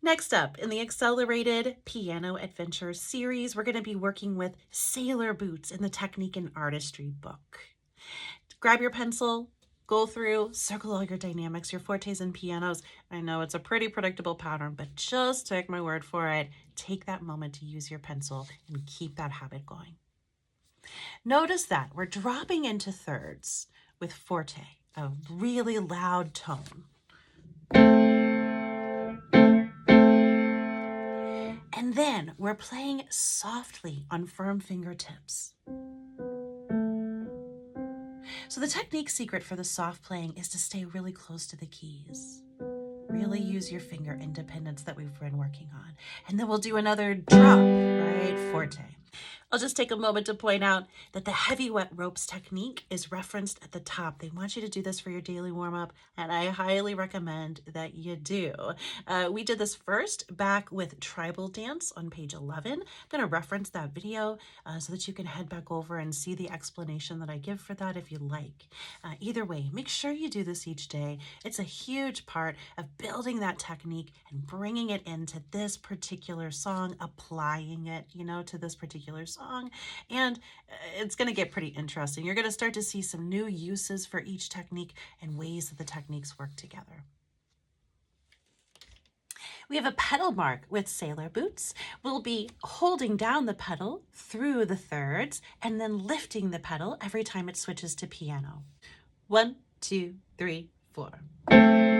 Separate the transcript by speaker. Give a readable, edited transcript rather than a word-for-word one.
Speaker 1: Next up, in the Accelerated Piano Adventure series, we're going to be working with Sailor Boots in the Technique and Artistry book. Grab your pencil, go through, circle all your dynamics, your fortes and pianos. I know it's a pretty predictable pattern, but just take my word for it. Take that moment to use your pencil and keep that habit going. Notice that we're dropping into thirds with forte, a really loud tone. And then we're playing softly on firm fingertips. So the technique secret for the soft playing is to stay really close to the keys. Really use your finger independence that we've been working on. And then we'll do another drop, right? Forte. I'll just take a moment to point out that the heavy wet ropes technique is referenced at the top. They want you to do this for your daily warm-up, and I highly recommend that you do. We did this first back with tribal dance on page 11. I'm going to reference that video so that you can head back over and see the explanation that I give for that if you like. Either way, make sure you do this each day. It's a huge part of building that technique and bringing it into this particular song, applying it, to this particular song. And it's going to get pretty interesting. You're going to start to see some new uses for each technique and ways that the techniques work together. We have a pedal mark with Sailor Boots. We'll be holding down the pedal through the thirds and then lifting the pedal every time it switches to piano. 1, 2, 3, 4.